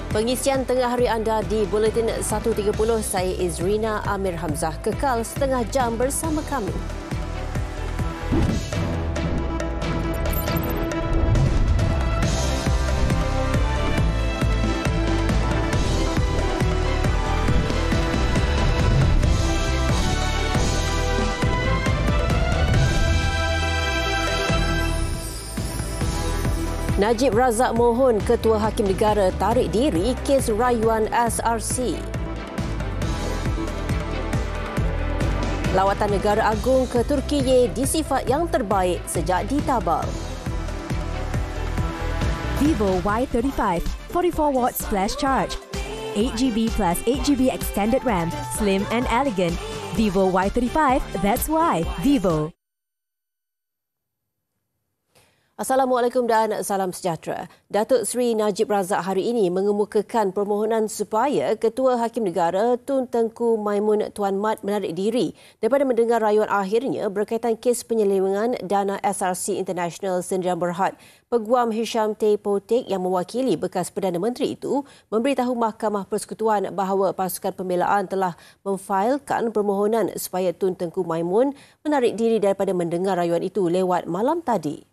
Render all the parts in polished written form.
Pengisian tengah hari anda di Buletin 1.30, saya Izrina Amir Hamzah. Kekal setengah jam bersama kami. Najib Razak mohon Ketua Hakim Negara tarik diri kes rayuan SRC. Lawatan Negara Agung ke Turkiye disifat yang terbaik sejak ditabal. Vivo Y35 44 watts flash charge, 8GB plus 8GB extended RAM, slim and elegant. Vivo Y35, that's why Vivo. Assalamualaikum dan salam sejahtera. Datuk Seri Najib Razak hari ini mengemukakan permohonan supaya Ketua Hakim Negara Tun Tengku Maimun Tuan Mat menarik diri daripada mendengar rayuan akhirnya berkaitan kes penyelewengan dana SRC International Sdn Bhd. Peguam Hisham T. Potek yang mewakili bekas Perdana Menteri itu memberitahu Mahkamah Persekutuan bahawa pasukan pembelaan telah memfailkan permohonan supaya Tun Tengku Maimun menarik diri daripada mendengar rayuan itu lewat malam tadi.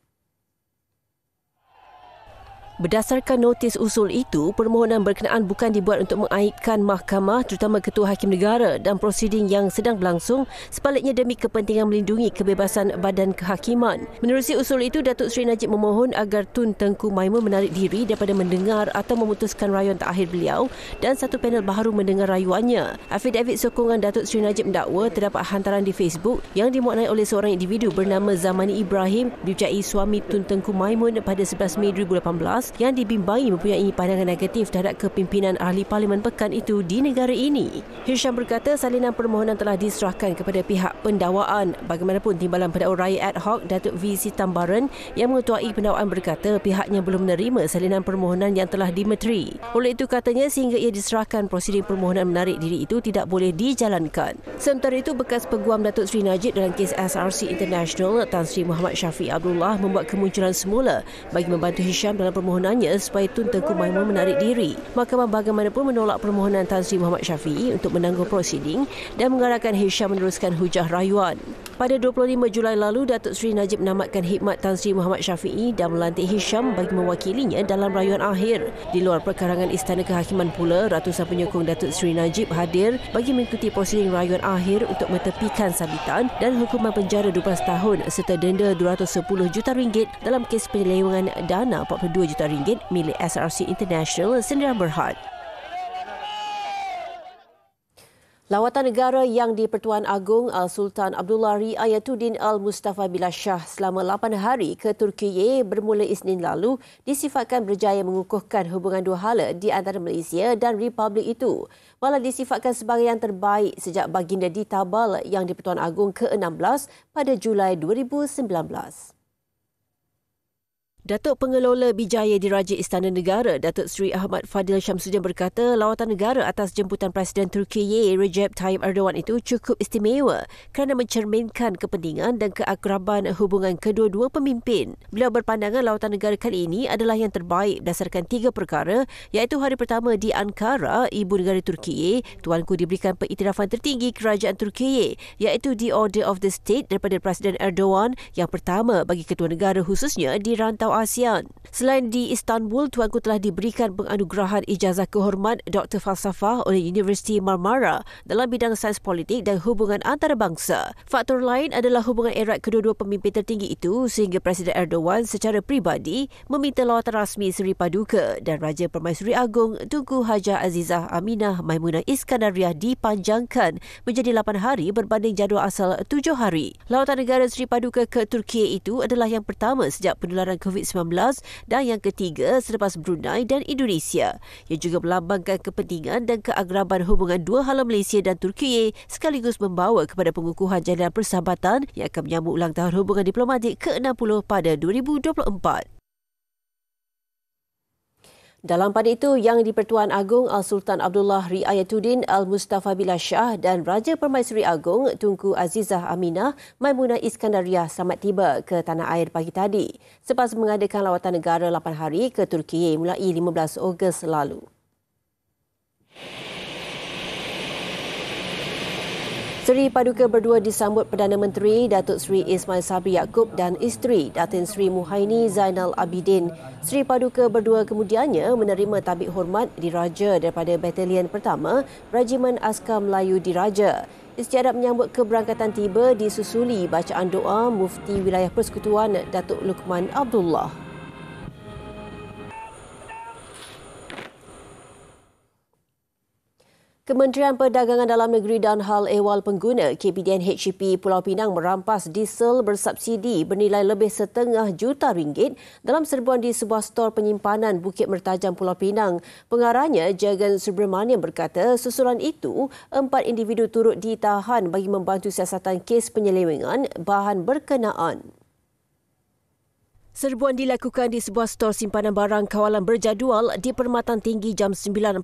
Berdasarkan notis usul itu, permohonan berkenaan bukan dibuat untuk mengaibkan mahkamah terutama Ketua Hakim Negara dan prosiding yang sedang berlangsung, sebaliknya demi kepentingan melindungi kebebasan badan kehakiman. Menerusi usul itu, Datuk Seri Najib memohon agar Tun Tengku Maimun menarik diri daripada mendengar atau memutuskan rayuan terakhir beliau dan satu panel baharu mendengar rayuannya. Afidavit sokongan Datuk Seri Najib mendakwa terdapat hantaran di Facebook yang dimuatnai oleh seorang individu bernama Zamani Ibrahim dijai suami Tun Tengku Maimun pada 11 Mei 2018 yang dibimbangi mempunyai pandangan negatif terhadap kepimpinan ahli Parlimen Pekan itu di negara ini. Hisham berkata salinan permohonan telah diserahkan kepada pihak pendakwaan. Bagaimanapun, Timbalan Pendakwa Raya Ad Hoc Datuk V. Sitambaran yang mengetuai pendakwaan berkata pihaknya belum menerima salinan permohonan yang telah dimeteri. Oleh itu katanya sehingga ia diserahkan, prosiding permohonan menarik diri itu tidak boleh dijalankan. Sementara itu, bekas peguam Datuk Seri Najib dalam kes SRC International Tan Sri Muhammad Syafiq Abdullah membuat kemunculan semula bagi membantu Hisham dalam permohonannya supaya Tun Tengku Maimun menarik diri. Mahkamah bagaimanapun menolak permohonan Tan Sri Muhammad Syafiee untuk menangguh prosiding dan mengarahkan Hisham meneruskan hujah rayuan. Pada 25 Julai lalu, Datuk Seri Najib menamatkan khidmat Tan Sri Muhammad Syafiee dan melantik Hisham bagi mewakilinya dalam rayuan akhir. Di luar perkarangan Istana Kehakiman pula, ratusan penyokong Datuk Seri Najib hadir bagi mengikuti prosiding rayuan akhir untuk mentepikan sabitan dan hukuman penjara 12 tahun serta denda RM210 juta dalam kes penyelewengan dana RM42 juta milik SRC International Sdn Bhd. Lawatan negara yang di-Pertuan Agong Al-Sultan Abdullah Riayatuddin Al-Mustafa Billah Shah selama 8 hari ke Turkiye bermula Isnin lalu disifatkan berjaya mengukuhkan hubungan dua hala di antara Malaysia dan Republik itu. Malah disifatkan sebagai yang terbaik sejak baginda ditabal yang di-Pertuan Agong ke-16 pada Julai 2019. Datuk Pengelola Bijaya Diraja Istana Negara, Datuk Seri Ahmad Fadil Syamsuddin berkata lawatan negara atas jemputan Presiden Turkiye Recep Tayyip Erdogan itu cukup istimewa kerana mencerminkan kepentingan dan keakraban hubungan kedua-dua pemimpin. Beliau berpandangan lawatan negara kali ini adalah yang terbaik berdasarkan 3 perkara, iaitu hari pertama di Ankara, ibu negara Turkiye, tuanku diberikan pengiktirafan tertinggi kerajaan Turkiye, iaitu The Order of the State daripada Presiden Erdogan, yang pertama bagi ketua negara khususnya di rantau ASEAN. Selain di Istanbul, tuanku telah diberikan penganugerahan ijazah kehormat Dr. Falsafah oleh Universiti Marmara dalam bidang sains politik dan hubungan antarabangsa. Faktor lain adalah hubungan erat kedua-dua pemimpin tertinggi itu sehingga Presiden Erdogan secara peribadi meminta lawatan rasmi Seri Paduka dan Raja Permaisuri Agong Tunku Haja Azizah Aminah Maimunah Iskandariah dipanjangkan menjadi 8 hari berbanding jadual asal 7 hari. Lawatan negara Seri Paduka ke Turkiye itu adalah yang pertama sejak penularan COVID-19 dan yang ketiga selepas Brunei dan Indonesia. Ia juga melambangkan kepentingan dan keagraban hubungan dua hala Malaysia dan Turkiye sekaligus membawa kepada pengukuhan jalinan persahabatan yang akan menyambut ulang tahun hubungan diplomatik ke-60 pada 2024. Dalam pada itu, Yang di-Pertuan Agong Al-Sultan Abdullah Riayatuddin Al-Mustafa Billah Shah dan Raja Permaisuri Agong Tunku Azizah Aminah Maimunah Iskandariah selamat tiba ke tanah air pagi tadi selepas mengadakan lawatan negara 8 hari ke Turkiye mulai 15 Ogos lalu. Seri Paduka berdua disambut Perdana Menteri Datuk Seri Ismail Sabri Yaakob dan isteri Datin Seri Muhaini Zainal Abidin. Seri Paduka berdua kemudiannya menerima tabik hormat diraja daripada Batalion Pertama Regimen Askar Melayu Diraja. Istiadat menyambut keberangkatan tiba disusuli bacaan doa Mufti Wilayah Persekutuan Datuk Luqman Abdullah. Kementerian Perdagangan Dalam Negeri dan Hal Ehwal Pengguna KPDN HEP Pulau Pinang merampas diesel bersubsidi bernilai lebih RM1.5 juta dalam serbuan di sebuah stor penyimpanan Bukit Mertajam Pulau Pinang. Pengarahnya, Jagan Subramaniam berkata susulan itu 4 individu turut ditahan bagi membantu siasatan kes penyelewengan bahan berkenaan. Serbuan dilakukan di sebuah stor simpanan barang kawalan berjadual di Permatan Tinggi jam 9.45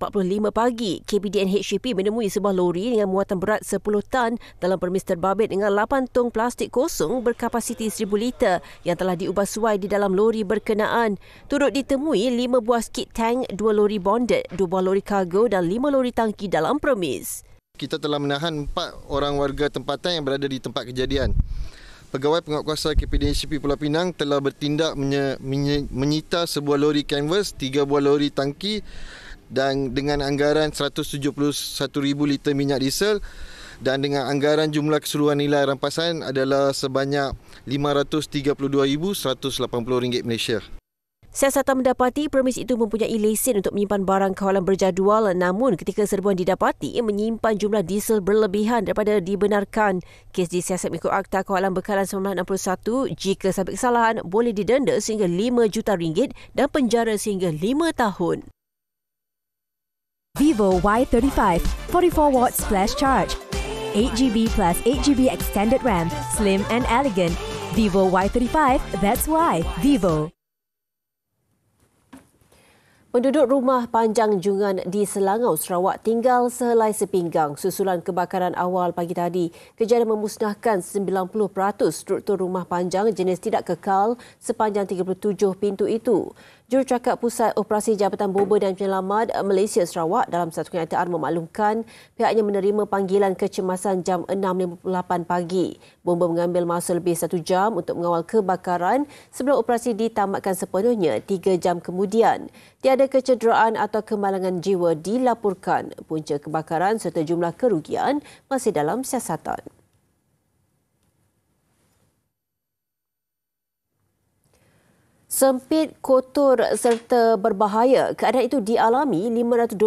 pagi. KPDN HEP menemui sebuah lori dengan muatan berat 10 tan dalam permis terbabit dengan 8 tong plastik kosong berkapasiti 1,000 liter yang telah diubah suai di dalam lori berkenaan. Turut ditemui 5 buah skid tank, 2 lori bonded, 2 buah lori kargo dan 5 lori tangki dalam permis. Kita telah menahan 4 orang warga tempatan yang berada di tempat kejadian. Pegawai Penguatkuasa KPDN HEP Pulau Pinang telah bertindak menyita sebuah lori kanvas, 3 buah lori tangki dan dengan anggaran 171,000 liter minyak diesel dan dengan anggaran jumlah keseluruhan nilai rampasan adalah sebanyak RM532,180 Malaysia. Siasatan mendapati permis itu mempunyai lesen untuk menyimpan barang kawalan berjadual, namun ketika serbuan didapati menyimpan jumlah diesel berlebihan daripada dibenarkan. Kes disiasat mengikut Akta Kawalan Bekalan 1961. Jika sabit kesalahan boleh didenda sehingga RM5 juta dan penjara sehingga 5 tahun. Vivo Y35 44 watts flash charge, 8GB plus 8GB extended RAM, slim and elegant. Vivo Y35, that's why Vivo. Penduduk rumah Panjang Jungan di Selangau, Sarawak tinggal sehelai sepinggang susulan kebakaran awal pagi tadi. Kejadian memusnahkan 90% struktur rumah panjang jenis tidak kekal sepanjang 37 pintu itu. Jurucakap Pusat Operasi Jabatan Bomba dan Penyelamat Malaysia Sarawak dalam satu kenyataan memaklumkan pihaknya menerima panggilan kecemasan jam 6.58 pagi. Bomba mengambil masa lebih 1 jam untuk mengawal kebakaran sebelum operasi ditamatkan sepenuhnya 3 jam kemudian. Tiada kecederaan atau kemalangan jiwa dilaporkan. Punca kebakaran serta jumlah kerugian masih dalam siasatan. Sempit, kotor serta berbahaya. Keadaan itu dialami 528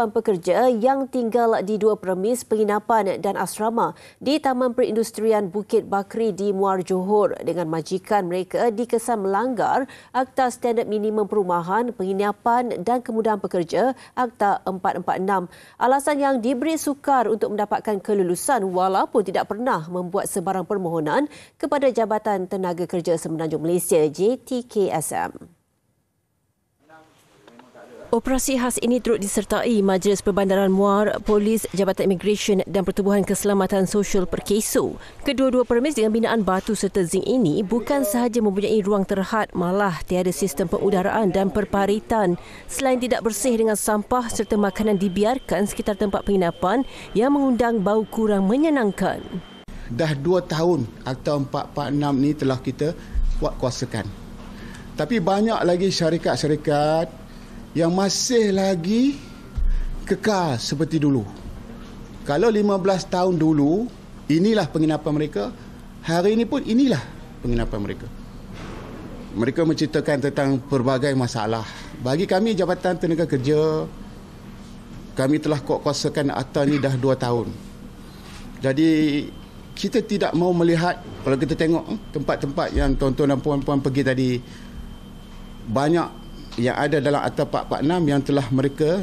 pekerja yang tinggal di 2 premis penginapan dan asrama di Taman Perindustrian Bukit Bakri di Muar Johor dengan majikan mereka dikesan melanggar Akta Standard Minimum Perumahan, Penginapan dan Kemudahan Pekerja Akta 446. Alasan yang diberi sukar untuk mendapatkan kelulusan walaupun tidak pernah membuat sebarang permohonan kepada Jabatan Tenaga Kerja Semenanjung Malaysia JTKSM. Operasi khas ini turut disertai Majlis Perbandaran Muar, Polis, Jabatan Imigresen dan Pertubuhan Keselamatan Sosial Perkeso. Kedua-dua permis dengan binaan batu serta zinc ini bukan sahaja mempunyai ruang terhad, malah tiada sistem pengudaraan dan perparitan. Selain tidak bersih dengan sampah serta makanan dibiarkan sekitar tempat penginapan yang mengundang bau kurang menyenangkan. Dah 2 tahun Akta 446 ni telah kita kuasakan. Tapi banyak lagi syarikat-syarikat yang masih lagi kekal seperti dulu. Kalau 15 tahun dulu, inilah penginapan mereka. Hari ini pun inilah penginapan mereka. Mereka menceritakan tentang pelbagai masalah. Bagi kami, Jabatan Tenaga Kerja, kami telah kuasakan akta ini dah 2 tahun. Jadi, kita tidak mau melihat, kalau kita tengok tempat-tempat yang tuan-tuan dan puan-puan pergi tadi, banyak yang ada dalam Akta 446 yang telah mereka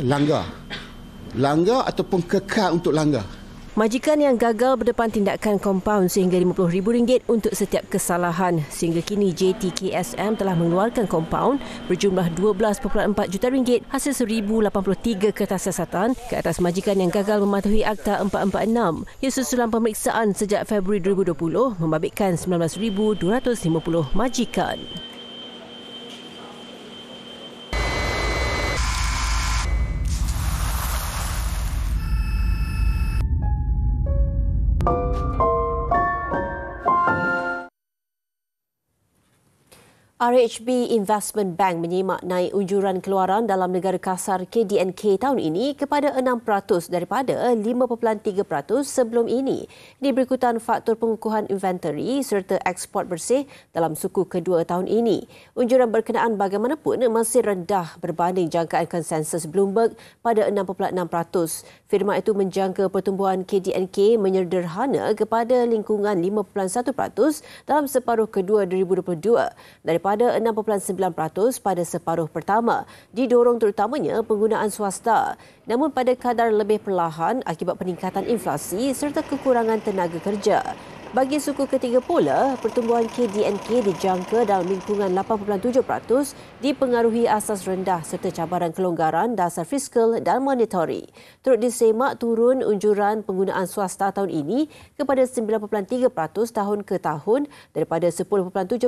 langgar ataupun kekal untuk langgar. Majikan yang gagal berdepan tindakan kompaun sehingga RM50,000 untuk setiap kesalahan. Sehingga kini JTKSM telah mengeluarkan kompaun berjumlah RM12.4 juta hasil 1,083 kertas siasatan ke atas majikan yang gagal mematuhi Akta 446. Ia susulan pemeriksaan sejak Februari 2020 membabitkan 19,250 majikan. RHB Investment Bank menyimak naik unjuran keluaran dalam negara kasar KDNK tahun ini kepada 6% daripada 5.3% sebelum ini. Ini berikutan faktor pengukuhan inventory serta ekspor bersih dalam suku kedua tahun ini. Unjuran berkenaan bagaimanapun masih rendah berbanding jangkaan konsensus Bloomberg pada 6.6%. Firma itu menjangka pertumbuhan KDNK menyederhana kepada lingkungan 5.1% dalam separuh kedua 2022 daripada 6.9% pada separuh pertama, didorong terutamanya penggunaan swasta. Namun pada kadar lebih perlahan akibat peningkatan inflasi serta kekurangan tenaga kerja. Bagi suku ketiga pula, pertumbuhan KDNK dijangka dalam lingkungan 8.7% dipengaruhi asas rendah serta cabaran kelonggaran dasar fiskal dan monetari. Turut disemak turun unjuran penggunaan swasta tahun ini kepada 9.3% tahun ke tahun daripada 10.7%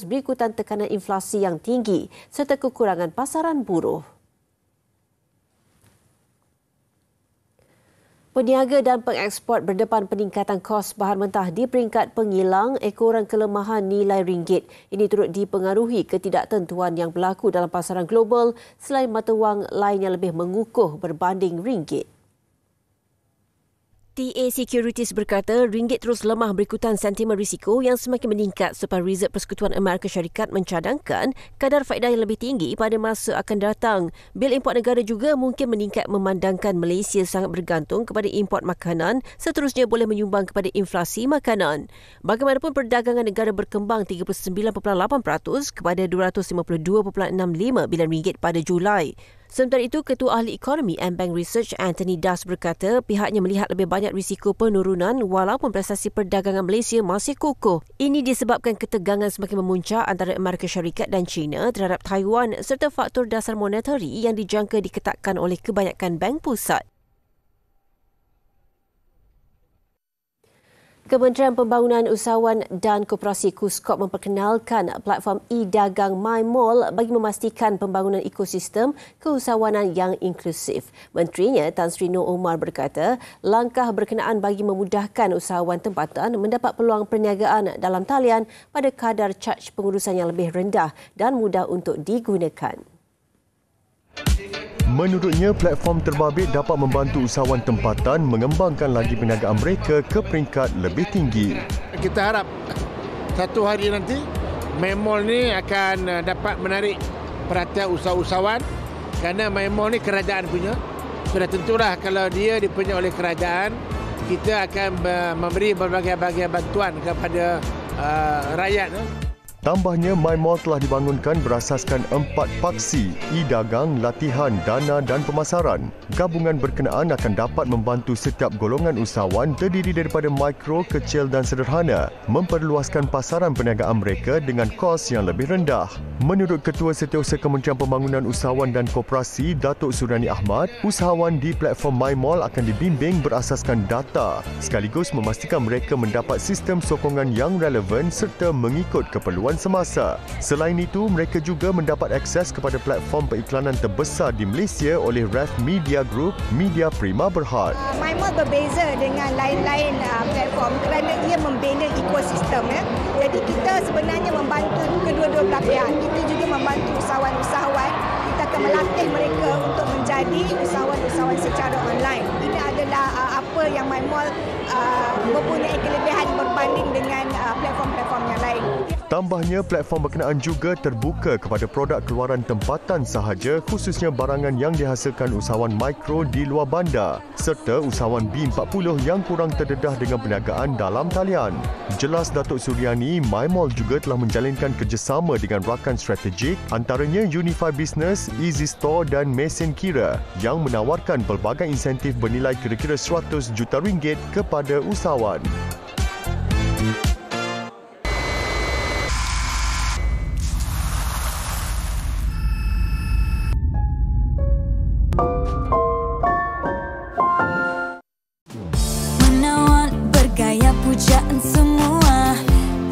berikutan tekanan inflasi yang tinggi serta kekurangan pasaran buruh. Peniaga dan pengeksport berdepan peningkatan kos bahan mentah di peringkat pengilang ekoran kelemahan nilai ringgit. Ini turut dipengaruhi ketidaktentuan yang berlaku dalam pasaran global selain mata wang lain yang lebih mengukuh berbanding ringgit. TA Securities berkata ringgit terus lemah berikutan sentimen risiko yang semakin meningkat selepas Reserve Persekutuan Amerika Syarikat mencadangkan kadar faedah yang lebih tinggi pada masa akan datang. Bil import negara juga mungkin meningkat memandangkan Malaysia sangat bergantung kepada import makanan, seterusnya boleh menyumbang kepada inflasi makanan. Bagaimanapun perdagangan negara berkembang 39.8% kepada 252.65 bilion ringgit pada Julai. Sementara itu, Ketua Ahli Ekonomi AmBank Research Anthony Das berkata pihaknya melihat lebih banyak risiko penurunan walaupun prestasi perdagangan Malaysia masih kukuh. Ini disebabkan ketegangan semakin memuncak antara Amerika Syarikat dan China terhadap Taiwan serta faktor dasar monetari yang dijangka diketatkan oleh kebanyakan bank pusat. Kementerian Pembangunan Usahawan dan Koperasi KUSKOP memperkenalkan platform e-dagang MyMall bagi memastikan pembangunan ekosistem keusahawanan yang inklusif. Menterinya Tan Sri Noor Omar berkata, langkah berkenaan bagi memudahkan usahawan tempatan mendapat peluang perniagaan dalam talian pada kadar caj pengurusan yang lebih rendah dan mudah untuk digunakan. Menurutnya, platform terbabit dapat membantu usahawan tempatan mengembangkan lagi perniagaan mereka ke peringkat lebih tinggi. Kita harap satu hari nanti MyMall ni akan dapat menarik perhatian usahawan kerana MyMall ni kerajaan punya. Sudah tentulah kalau dia dipunyai oleh kerajaan, kita akan memberi berbagai-bagai bantuan kepada rakyat. Tambahnya, MyMall telah dibangunkan berasaskan 4 paksi, e-dagang, latihan, dana dan pemasaran. Gabungan berkenaan akan dapat membantu setiap golongan usahawan terdiri daripada mikro, kecil dan sederhana memperluaskan pasaran perniagaan mereka dengan kos yang lebih rendah. Menurut Ketua Setiausaha Kementerian Pembangunan Usahawan dan Koperasi, Datuk Suriani Ahmad, usahawan di platform MyMall akan dibimbing berasaskan data sekaligus memastikan mereka mendapat sistem sokongan yang relevan serta mengikut keperluan semasa. Selain itu, mereka juga mendapat akses kepada platform periklanan terbesar di Malaysia oleh REF Media Group, Media Prima Berhad. MyMall berbeza dengan lain-lain platform kerana ia membina ekosistem. Jadi kita sebenarnya membantu kedua-dua belah pihak. Kita juga membantu usahawan-usahawan. Kita akan melatih mereka untuk menjadi usahawan-usahawan secara online. Ini adalah apa yang MyMall mempunyai kelebihan berbanding dengan platform-platform yang lain. Tambahnya, platform berkenaan juga terbuka kepada produk keluaran tempatan sahaja khususnya barangan yang dihasilkan usahawan mikro di luar bandar serta usahawan B40 yang kurang terdedah dengan perniagaan dalam talian. Jelas Datuk Suriani, MyMall juga telah menjalinkan kerjasama dengan rakan strategik antaranya Unify Business, Easy Store dan Mesin Kira yang menawarkan pelbagai insentif bernilai kira-kira RM100 juta kepada usahawan. Menawan bergaya pujaan semua,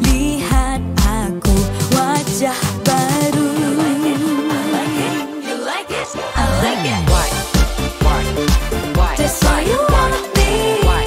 lihat aku wajah baru. You like it? I like it. Why? Just so you want me. Why?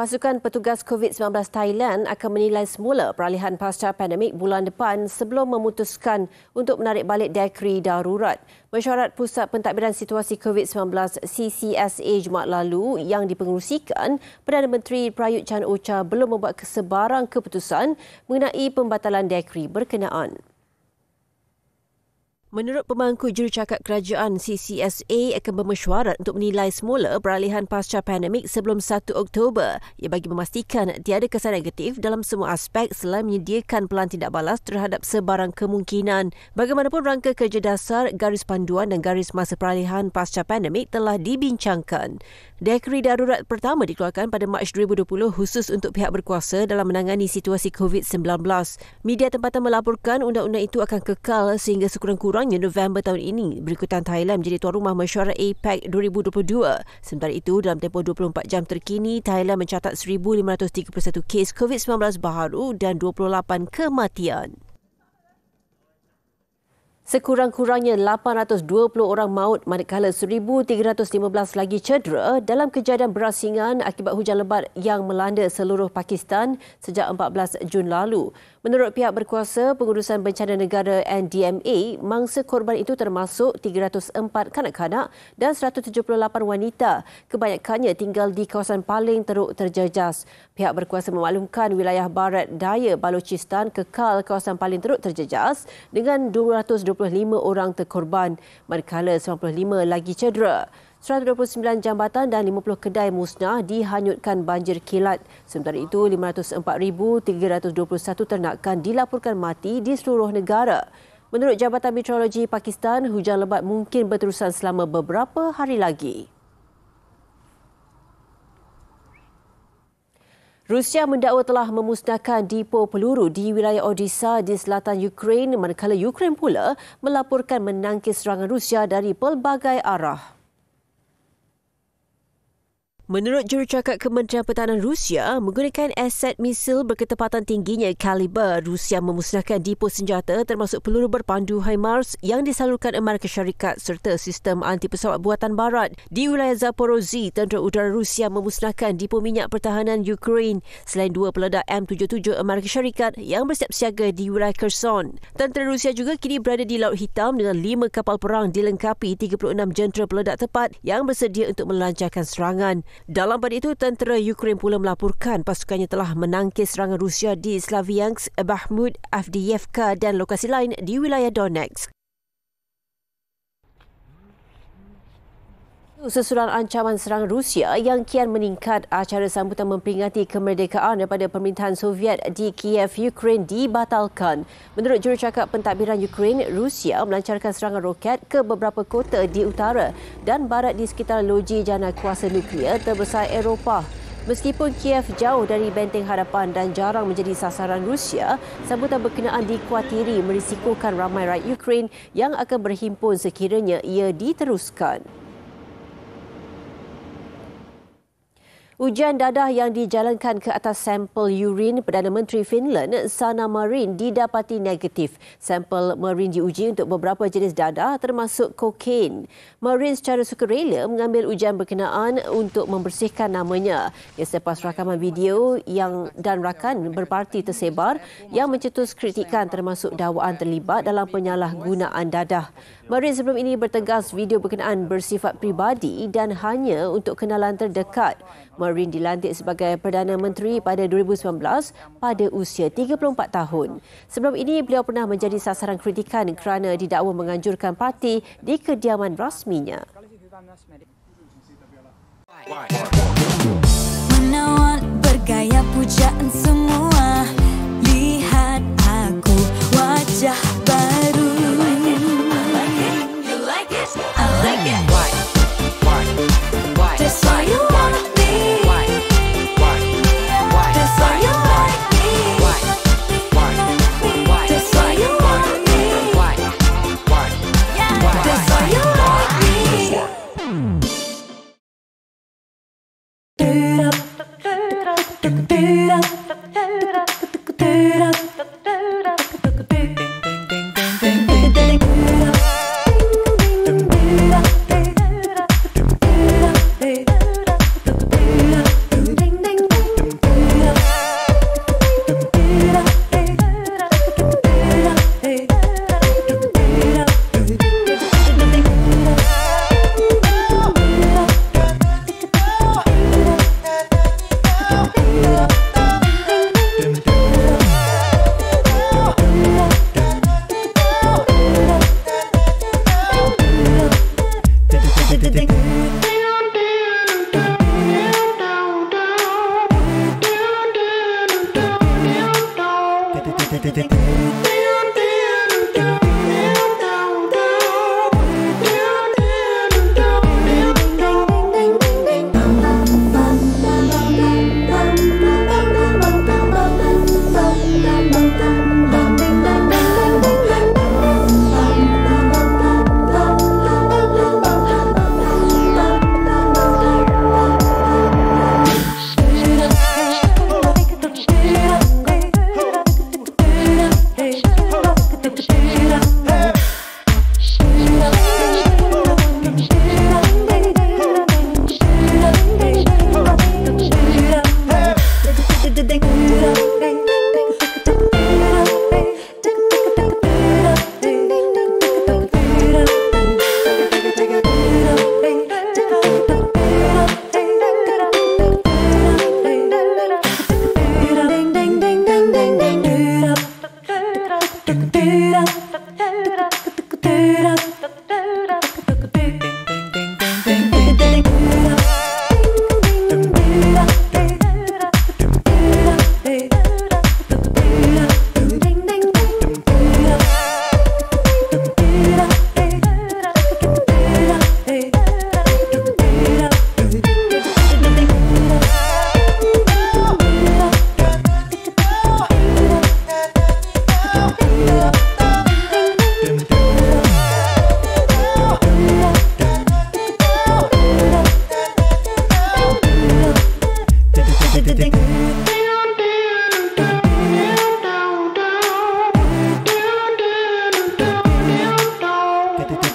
Pasukan petugas COVID-19 Thailand akan menilai semula peralihan pasca pandemik bulan depan sebelum memutuskan untuk menarik balik dekri darurat. Mesyuarat Pusat Pentadbiran Situasi COVID-19 CCSA Jumaat lalu yang dipengerusikan Perdana Menteri Prayut Chan-o-cha belum membuat sebarang keputusan mengenai pembatalan dekri berkenaan. Menurut pemangku jurucakap kerajaan, CCSA akan bermesyuarat untuk menilai semula peralihan pasca pandemik sebelum 1 Oktober ia bagi memastikan tiada kesan negatif dalam semua aspek selain menyediakan pelan tindak balas terhadap sebarang kemungkinan. Bagaimanapun rangka kerja dasar, garis panduan dan garis masa peralihan pasca pandemik telah dibincangkan. Dekri darurat pertama dikeluarkan pada Mac 2020 khusus untuk pihak berkuasa dalam menangani situasi COVID-19. Media tempatan melaporkan undang-undang itu akan kekal sehingga sekurang-kurangnya November tahun ini berikutan Thailand menjadi tuan rumah mesyuarat APEC 2022. Sementara itu, dalam tempoh 24 jam terkini, Thailand mencatat 1,531 kes COVID-19 baharu dan 28 kematian. Sekurang-kurangnya 820 orang maut manakala 1,315 lagi cedera dalam kejadian berasingan akibat hujan lebat yang melanda seluruh Pakistan sejak 14 Jun lalu. Menurut pihak berkuasa, Pengurusan Bencana Negara NDMA, mangsa korban itu termasuk 304 kanak-kanak dan 178 wanita. Kebanyakannya tinggal di kawasan paling teruk terjejas. Pihak berkuasa memaklumkan wilayah barat daya Balochistan kekal kawasan paling teruk terjejas dengan 225 orang terkorban, manakala 95 lagi cedera. 129 jambatan dan 50 kedai musnah dihanyutkan banjir kilat. Sementara itu, 504,321 ternakan dilaporkan mati di seluruh negara. Menurut Jabatan Meteorologi Pakistan, hujan lebat mungkin berterusan selama beberapa hari lagi. Rusia mendakwa telah memusnahkan depo peluru di wilayah Odessa di selatan Ukraine, manakala Ukraine pula melaporkan menangkis serangan Rusia dari pelbagai arah. Menurut jurucakap Kementerian Pertahanan Rusia, menggunakan aset misil berketepatan tingginya kaliber, Rusia memusnahkan depo senjata termasuk peluru berpandu HIMARS yang disalurkan Amerika Syarikat serta sistem anti pesawat buatan barat. Di wilayah Zaporozhye, tentera udara Rusia memusnahkan depo minyak pertahanan Ukraine selain 2 peledak M77 Amerika Syarikat yang bersiap siaga di wilayah Kherson. Tentera Rusia juga kini berada di Laut Hitam dengan 5 kapal perang dilengkapi 36 jentera peledak tepat yang bersedia untuk melancarkan serangan. Dalam pada itu, tentera Ukraine pula melaporkan pasukannya telah menangkis serangan Rusia di Slaviansk, Bakhmut, Avdiivka dan lokasi lain di wilayah Donetsk. Sesudah ancaman serangan Rusia yang kian meningkat, acara sambutan memperingati kemerdekaan daripada pemerintahan Soviet di Kiev, Ukraine dibatalkan. Menurut jurucakap pentadbiran Ukraine, Rusia melancarkan serangan roket ke beberapa kota di utara dan barat di sekitar loji jana kuasa nuklear terbesar Eropah. Meskipun Kiev jauh dari benteng hadapan dan jarang menjadi sasaran Rusia, sambutan berkenaan dikuatiri merisikokan ramai rakyat Ukraine yang akan berhimpun sekiranya ia diteruskan. Ujian dadah yang dijalankan ke atas sampel urin Perdana Menteri Finland, Sanna Marin, didapati negatif. Sampel Marin diuji untuk beberapa jenis dadah termasuk kokain. Marin secara sukarela mengambil ujian berkenaan untuk membersihkan namanya. Selepas rakaman video dan rakan berparti tersebar yang mencetus kritikan termasuk dakwaan terlibat dalam penyalahgunaan dadah. Marin sebelum ini bertegas video berkenaan bersifat pribadi dan hanya untuk kenalan terdekat. Marin dilantik sebagai Perdana Menteri pada 2019 pada usia 34 tahun. Sebelum ini, beliau pernah menjadi sasaran kritikan kerana didakwa menganjurkan parti di kediaman rasminya. Menawan bergaya pujaan semua, lihat aku wajah baru. You like it? I like it. Why? That's why you want me. Why? That's why you want me. Why? That's why you want me. Why? That's why you want me.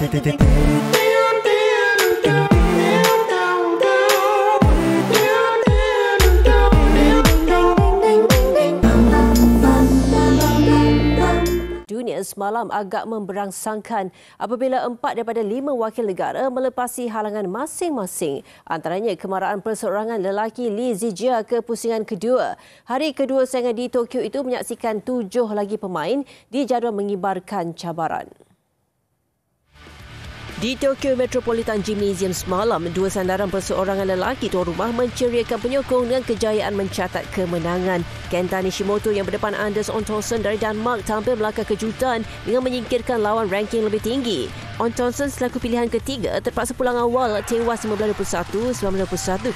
Dunia semalam agak memberangsangkan apabila 4 daripada 5 wakil negara melepasi halangan masing-masing. Antaranya kemarahan perseorangan lelaki Li Zijia ke pusingan kedua. Hari kedua saingan di Tokyo itu menyaksikan 7 lagi pemain dijadual mengibarkan cabaran. Di Tokyo Metropolitan Gymnasium semalam, 2 sandaran perseorangan lelaki tuan rumah menceriakan penyokong dengan kejayaan mencatat kemenangan. Kenta Nishimoto yang berdepan Anders Antonsen dari Denmark tampil melangkah kejutan dengan menyingkirkan lawan ranking lebih tinggi. Antonsen selaku pilihan ketiga terpaksa pulang awal tewas 15-21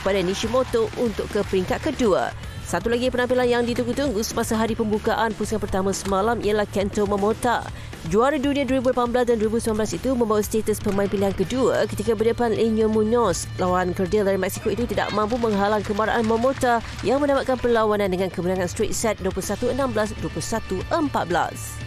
kepada Nishimoto untuk ke peringkat kedua. Satu lagi penampilan yang ditunggu-tunggu semasa hari pembukaan pusingan pertama semalam ialah Kento Momota. Juara dunia 2018 dan 2019 itu membawa status pemain pilihan kedua ketika berdepan Leño Muñoz. Lawan kerdil dari Mexico itu tidak mampu menghalang kemarahan Momota yang mendapatkan perlawanan dengan kemenangan straight set 21-16, 21-14.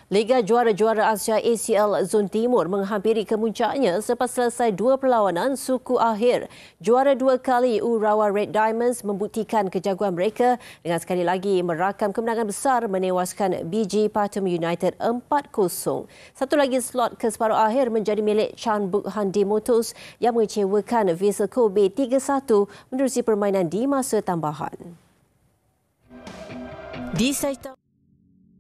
Liga Juara-Juara Asia ACL Zon Timur menghampiri kemuncaknya selepas selesai 2 perlawanan suku akhir. Juara 2 kali Urawa Red Diamonds membuktikan kejaguan mereka dengan sekali lagi merakam kemenangan besar menewaskan BG Pathum United 4-0. Satu lagi slot ke separuh akhir menjadi milik Chanbuk Hyundai Motors yang mengecewakan Vissel Kobe 3-1 menerusi permainan di masa tambahan. Di Saitama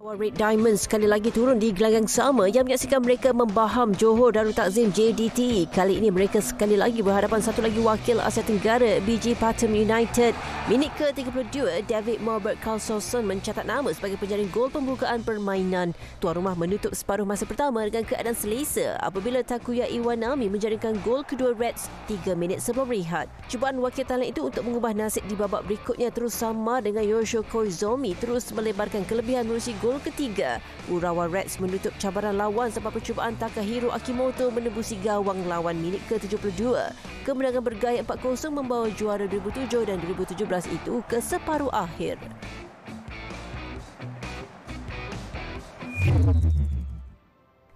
Red Diamonds sekali lagi turun di gelanggang sama yang menyaksikan mereka membaham Johor Darul Takzim JDT. Kali ini mereka sekali lagi berhadapan satu lagi wakil Asia Tenggara BG Pathum United. Minit ke-32, David Morbert Carlsson mencatat nama sebagai penjaring gol pembukaan permainan. Tuan rumah menutup separuh masa pertama dengan keadaan selesa apabila Takuya Iwanami menjaringkan gol kedua Reds 3 minit sebelum rehat. Cubaan wakil talan itu untuk mengubah nasib di babak berikutnya terus sama dengan Yoshio Koizumi terus melebarkan kelebihan menerusi gol ketiga. Urawa Reds menutup cabaran lawan selepas percubaan Takahiro Akimoto menembusi gawang lawan minit ke-72. Kemenangan bergaya 4-0 membawa juara 2007 dan 2017 itu ke separuh akhir.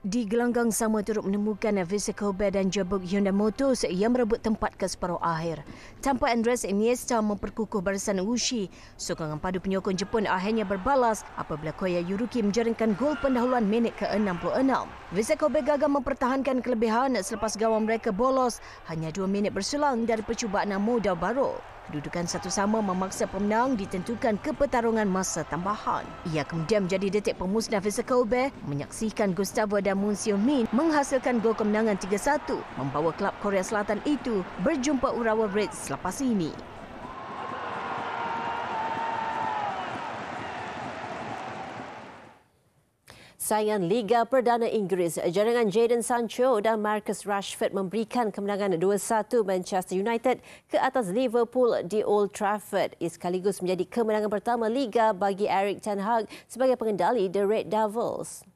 Di gelanggang sama turut menemukan Vissel Kobe dan Chanbuk Hyundai Motors yang merebut tempat ke separuh akhir. Tanpa Andres Iniesta memperkukuh barisan Ushi, sokongan padu penyokong Jepun akhirnya berbalas apabila Koya Yuruki menjaringkan gol pendahuluan minit ke-66. Vissel Kobe gagal mempertahankan kelebihan selepas gawang mereka bolos hanya 2 minit berselang dari percubaan Moda Baro. Kedudukan 1-1 memaksa pemenang ditentukan ke pertarungan masa tambahan. Ia kemudian menjadi detik pemusnah Vissel Kobe menyaksikan Gustavo dan Moon Seung-min menghasilkan gol kemenangan 3-1 membawa kelab Korea Selatan itu berjumpa Urawa Reds selepas ini. Saingan Liga Perdana Inggeris, jaringan Jadon Sancho dan Marcus Rashford memberikan kemenangan 2-1 Manchester United ke atas Liverpool di Old Trafford. Ia sekaligus menjadi kemenangan pertama Liga bagi Erik ten Hag sebagai pengendali The Red Devils.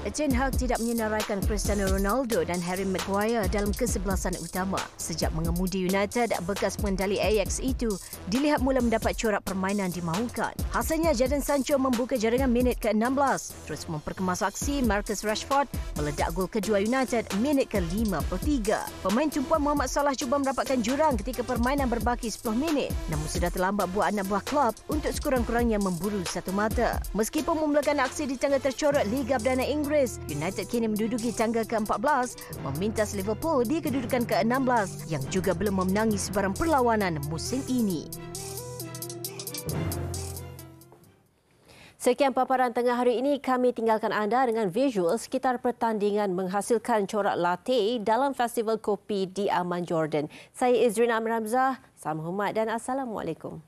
Ten Hag tidak menyenaraikan Cristiano Ronaldo dan Harry Maguire dalam kesebelasan utama. Sejak mengemudi United, bekas pengendali Ajax itu dilihat mula mendapat corak permainan dimahukan. Hasilnya, Jadon Sancho membuka jaringan minit ke-16. Terus memperkemas aksi, Marcus Rashford meledak gol kedua United minit ke-53. Pemain tumpuan Muhammad Salah cuba mendapatkan jurang ketika permainan berbaki 10 minit. Namun sudah terlambat buat anak buah klub untuk sekurang-kurangnya memburu satu mata. Meskipun memulakan aksi di tangga tercorot Liga Perdana Inggeris, United kini menduduki tangga ke-14 memintas Liverpool di kedudukan ke-16 yang juga belum memenangi sebarang perlawanan musim ini. Sekian paparan tengah hari ini. Kami tinggalkan anda dengan visual sekitar pertandingan menghasilkan corak latte dalam Festival Kopi di Amman, Jordan. Saya Izrina Amir Hamzah. Salam hormat dan Assalamualaikum.